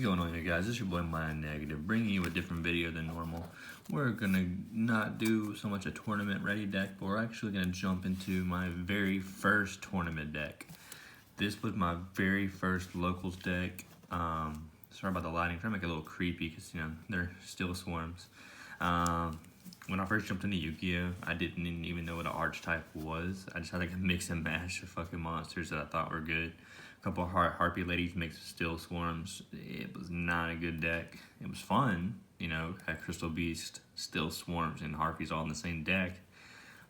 going on here, guys? This is your boy Mind Negative, bringing you a different video than normal. We're gonna not do so much a tournament ready deck, but we're actually gonna jump into my very first tournament deck. This was my very first locals deck. Sorry about the lighting, I'm trying to make it a little creepy because they're still swarms. When I first jumped into Yu-Gi-Oh, I didn't even know what an archetype was. I just had like a mix and mash of fucking monsters that I thought were good. A couple of harpy ladies mixed with still swarms. It was not a good deck. It was fun, had Crystal Beast, still swarms, and harpies all in the same deck.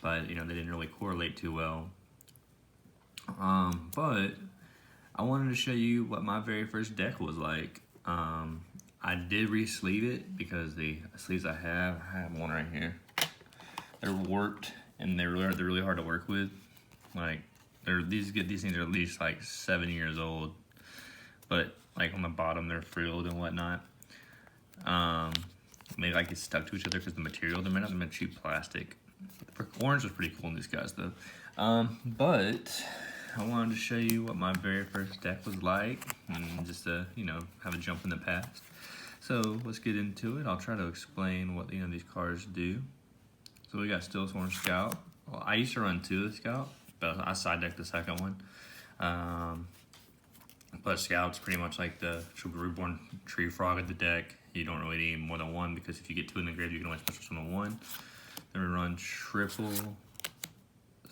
But they didn't really correlate too well. But I wanted to show you what my very first deck was like. I did re-sleeve it because the sleeves I have one right here. They're warped and they're really hard to work with. Like these things are at least like 7 years old, but like on the bottom they're frilled and whatnot. They like get stuck to each other because the material they're made of. They're made of cheap plastic. Orange was pretty cool in these guys though. But I wanted to show you what my very first deck was like, and just to have a jump in the past. So let's get into it. I'll try to explain what these cards do. So we got Still Sworn Scout. Well, I used to run 2 of the Scout, but I side decked the second one. But Scout's pretty much like the Reborn Tree Frog of the deck. You don't really need more than one because if you get 2 in the grave, you can only special summon 1. Then we run Triple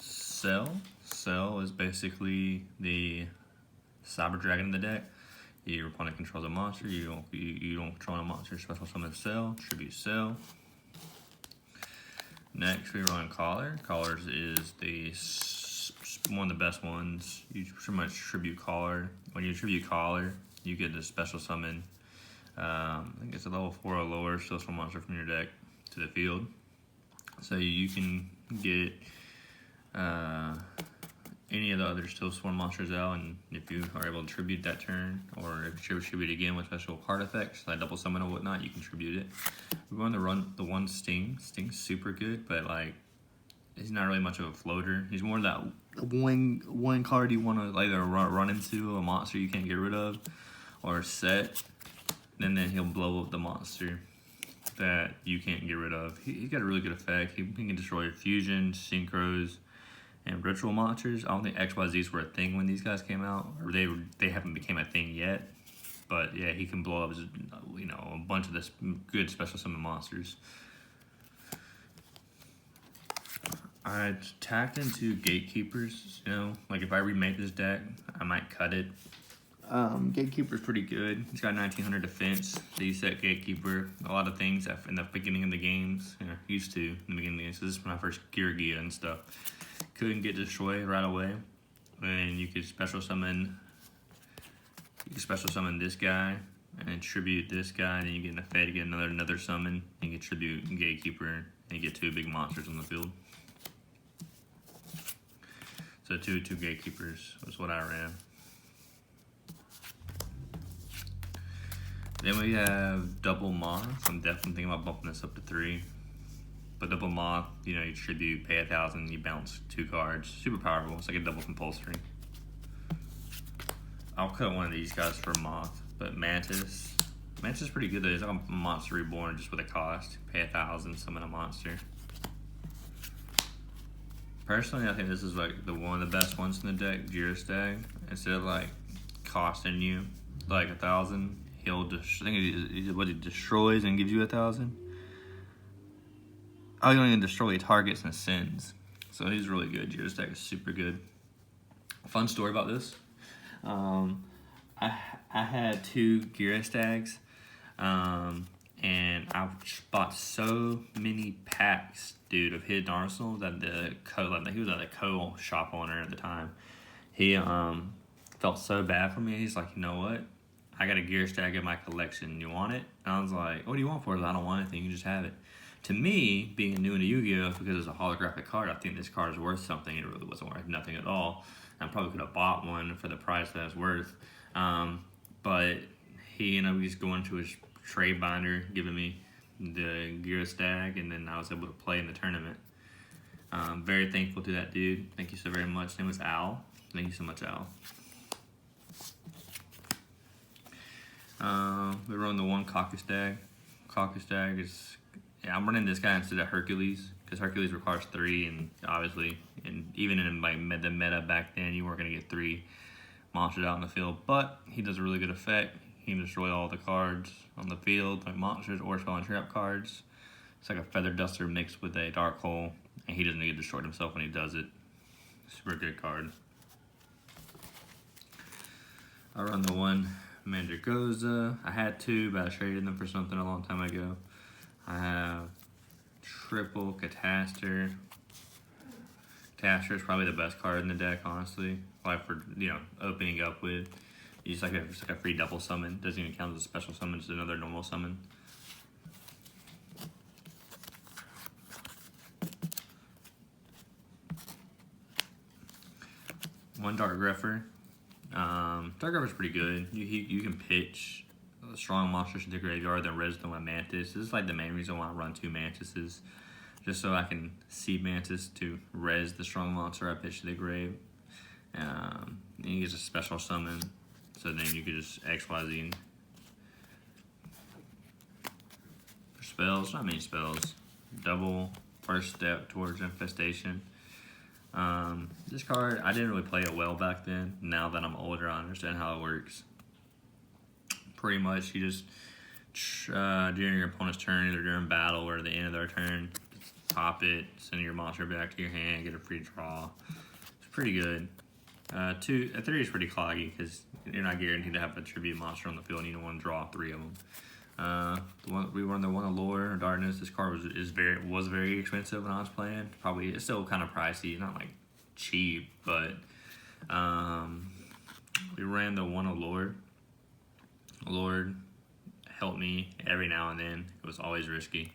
Cell. Cell is basically the Cyber Dragon in the deck. Your opponent controls a monster. You don't control a monster. Special summon Cell. Tribute Cell. Next, we run Collar. Collars is one of the best ones. You pretty much tribute Collar. When you tribute Collar, you get the special summon. I think it's a level 4 or lower still some monster from your deck to the field. So you can get any of the other still swarm monsters out, and if you are able to tribute that turn, or if you tribute again with special card effects, like double summon or whatnot, you can tribute it. We want to run the one Sting. Sting's super good, but like he's not really much of a floater. He's more that one card you want to either run into a monster you can't get rid of, or set, and then he'll blow up the monster that you can't get rid of. He's got a really good effect. He can destroy fusion, synchros, and ritual monsters. I don't think XYZs were a thing when these guys came out, or they haven't became a thing yet. But yeah, he can blow up a bunch of this good special summon monsters. I tacked into Gatekeepers. Like if I remake this deck, I might cut it. Gatekeeper's pretty good. He's got 1900 defense. So you set Gatekeeper. A lot of things in the beginning of the games, used to in the beginning of the games. So this is my first Yugioh and stuff. Couldn't get destroyed right away, and you could special summon. You can special summon this guy and tribute this guy, and then you get an effect, get another summon, and you can tribute Gatekeeper, and you get 2 big monsters on the field. So two Gatekeepers was what I ran. Then we have Double Moth. I'm definitely thinking about bumping this up to 3. But Double Moth, you tribute, pay 1,000, you bounce 2 cards. Super powerful. It's like a double compulsory. I'll cut one of these guys for Moth. But Mantis is pretty good though. It's like a monster reborn just with a cost. Pay 1,000, summon a monster. Personally, I think this is like one of the best ones in the deck, Geostag. Instead of like costing you like 1,000, he'll just, I think he destroys and gives you 1,000. Oh, you don't even destroy targets and sins. So he's really good. Geostag is super good. Fun story about this. I had 2 Geostags, and I bought so many packs, dude, of Hidden Arsenal that he was at the co-shop owner at the time. He felt so bad for me. He's like, you know what? I got a Geostag in my collection. You want it? And I was like, what do you want for it? I don't want anything. You just have it. To me, being new into Yu-Gi-Oh, because it's a holographic card, I think this card is worth something. It really wasn't worth nothing at all. I probably could have bought one for the price that it's worth. But he he's going to his trade binder, giving me the Geostag, and then I was able to play in the tournament. Very thankful to that dude. Thank you so very much. His name was Al. Thank you so much, Al. We run the one caucus dag. Caucus dag is, yeah, I'm running this guy instead of Hercules because Hercules requires 3, and obviously, and even in like the meta back then, you weren't gonna get 3 monsters out in the field. But he does a really good effect. He can destroy all the cards on the field, like monsters or spell and trap cards. It's like a feather duster mixed with a dark hole, and he doesn't get destroyed himself when he does it. Super good card. I run the one Mandragosa. I had 2, but I traded them for something a long time ago. I have triple Catastor. Catastor is probably the best card in the deck, honestly. Like for, you know, opening up with. It's like a free double summon. Doesn't even count as a special summon, it's another normal summon. One Dark Grepher. Dark Grepher's pretty good. You can pitch strong monsters to the graveyard, then res them with Mantis. This is like the main reason why I run 2 Mantises. Just so I can seed Mantis to res the strong monster I pitch to the grave. And you get a special summon. So then you could just XYZ. For spells, not many spells. Double first step towards infestation. This card, I didn't really play it well back then. Now that I'm older, I understand how it works. Pretty much, you just, during your opponent's turn, either during battle or the end of their turn, pop it, send your monster back to your hand, get a free draw. It's pretty good. 3 is pretty cloggy because you're not guaranteed to have a tribute monster on the field and you don't want to draw 3 of them. We run the one Allure or Darkness. This card was very expensive when I was playing. Probably it's still kind of pricey, not like cheap, but we ran the one Allure. Allure helped me every now and then. It was always risky.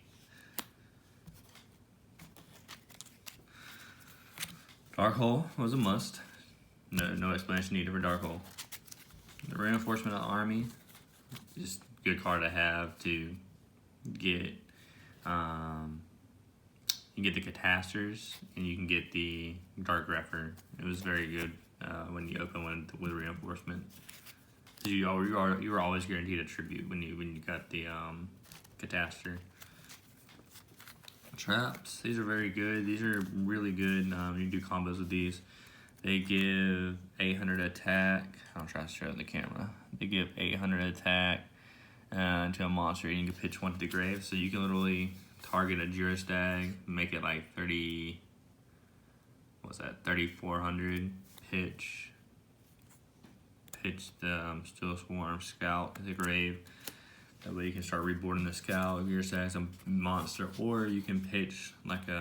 Dark Hole was a must. No explanation needed for Dark Hole. The Reinforcement of the Army, just good card to have to get. You get the Catasters and you can get the Dark Grepher. It was very good when you open one with Reinforcement. You were always guaranteed a tribute when you got the Cataster. Traps, these are very good. These are really good. You can do combos with these. They give 800 attack. I'll try to show it in the camera. They give 800 attack to a monster, and you can pitch one to the grave. So you can literally target a Juristag, make it like 30. What's that? 3,400 pitch. Pitch the Still Swarm Scout to the grave. That way you can start reboarding the Scout if you're as a monster, or you can pitch like it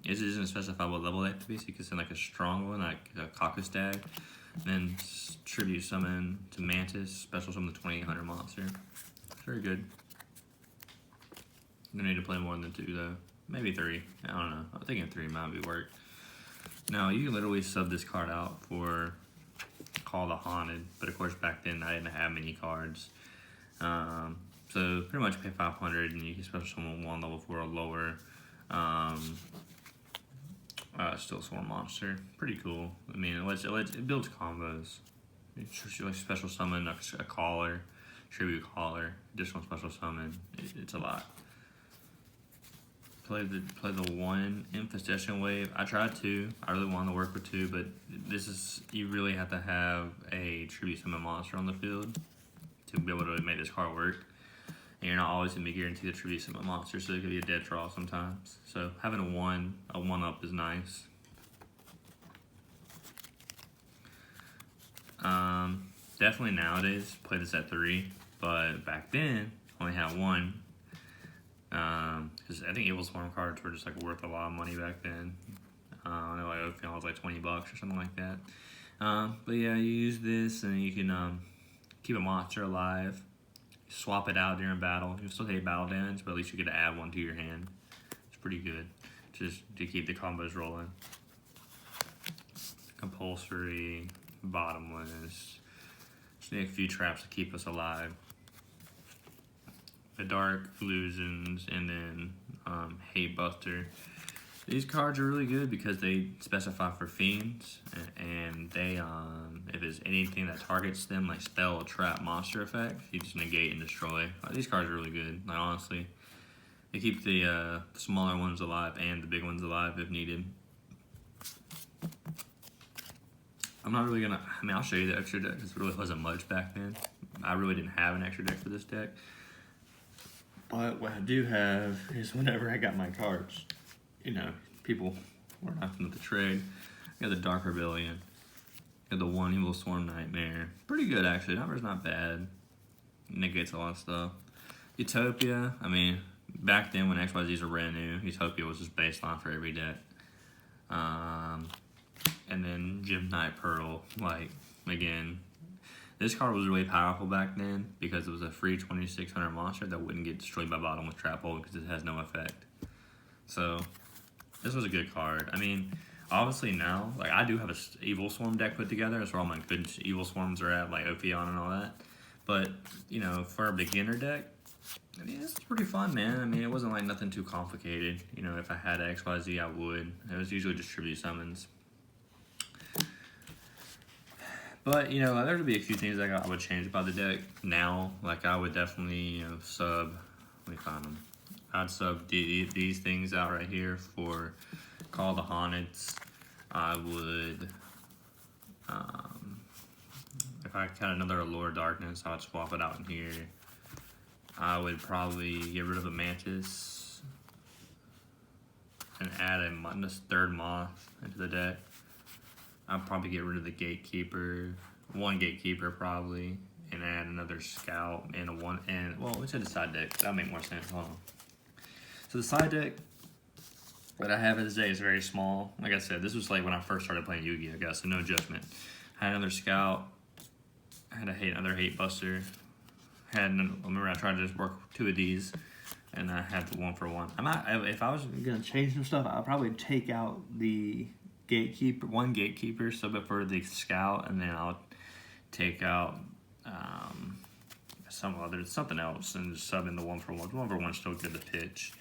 doesn't specify what level they have to be, so you can send like a strong one, like a Caucus Dag, then tribute summon to Mantis, special summon the 2,800 monster. Very good. You don't need to play more than 2 though, maybe 3. I don't know. I'm thinking 3 might be work. Now you can literally sub this card out for Call the Haunted, but of course back then I didn't have many cards. So pretty much pay 500 and you can special summon 1 level 4 or lower. Still Swarm Monster, pretty cool. I mean, it builds combos. It's like special summon a Caller, tribute Caller, additional special summon. It's a lot. Play the 1 Infestation Wave. I tried 2. I really wanted to work with 2, but you really have to have a tribute summon monster on the field to be able to make this card work. And you're not always going to be guaranteed a tribute summon monster, so it could be a dead draw sometimes. So having a 1-up is nice. Definitely nowadays play this at 3, but back then only had 1. Because I think Evil Swarm cards were just like worth a lot of money back then. I know like Oakfield was like $20 or something like that. But yeah, you use this and you can keep a monster alive. Swap it out during battle. You still take battle damage, but at least you get to add 1 to your hand. It's pretty good, just to keep the combos rolling. Compulsory, bottomless. Just need a few traps to keep us alive. The Dark Illusions, and then Hate Buster. These cards are really good because they specify for fiends, and they if it's anything that targets them, like spell, trap, monster effect, you just negate and destroy. These cards are really good, like honestly. They keep the smaller ones alive and the big ones alive if needed. I'm not really gonna, I mean, I'll show you the extra deck, because it really wasn't much back then. I really didn't have an extra deck for this deck. But what I do have is whenever I got my cards, you know, people were not going to trade. I got the Dark Rebellion. I got the One Evil Swarm Nightmare. Pretty good, actually. Number's not bad. Negates a lot of stuff. Utopia, I mean, back then when XYZs were brand new, Utopia was just baseline for every deck. And then Gymnite Pearl, like, again, this card was really powerful back then because it was a free 2600 monster that wouldn't get destroyed by bottomless trap hole because it has no effect. So, this was a good card. I mean, obviously now, like, I do have a Evil Swarm deck put together. That's where all my good Evil Swarms are at, like Ophion and all that. But, you know, for a beginner deck, I mean, this is pretty fun, man. I mean, it wasn't, like, nothing too complicated. You know, if I had XYZ, I would. It was usually just tribute summons. But, you know, there would be a few things I would change about the deck now. Like, I would definitely, you know, sub, let me find them. I'd sub these things out right here for Call the Haunted. I would, if I had another Allure of Darkness, I would swap it out in here. I would probably get rid of a Mantis and add a third Moth into the deck. I'd probably get rid of the Gatekeeper, one Gatekeeper probably, and add another Scout and a one, and well, let's hit the side deck. That'll make more sense. Hold on. So the side deck that I have today is very small. Like I said, this was like when I first started playing Yu-Gi-Oh, guys, so no judgment. I had another Scout, I had another Hate Buster, remember I tried to just work 2 of these, and I had the 1-for-1. If I was gonna change some stuff, I'd probably take out the Gatekeeper, one Gatekeeper, sub it for the Scout, and then I'll take out something else and just sub in the 1-for-1. 1-for-1's still good to pitch,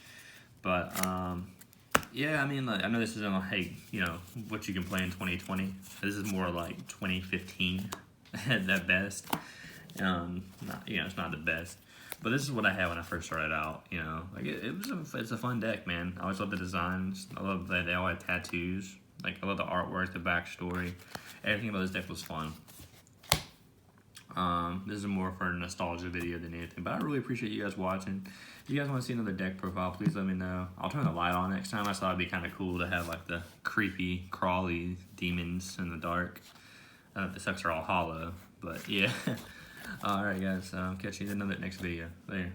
but yeah, I mean, like, I know this isn't like, you know, what you can play in 2020. This is more like 2015 at best. Not, you know, it's not the best, but this is what I had when I first started out. You know, like it's a fun deck, man. I always love the designs. I love that they all had tattoos. Like, I love the artwork, the backstory. Everything about this deck was fun. This is more for a nostalgia video than anything, but I really appreciate you guys watching. If you guys want to see another deck profile, please let me know. I'll turn the light on next time. I thought it'd be kind of cool to have, like, the creepy, crawly demons in the dark. The sets are all hollow, but yeah. Alright, guys, catch you in the next video. Later.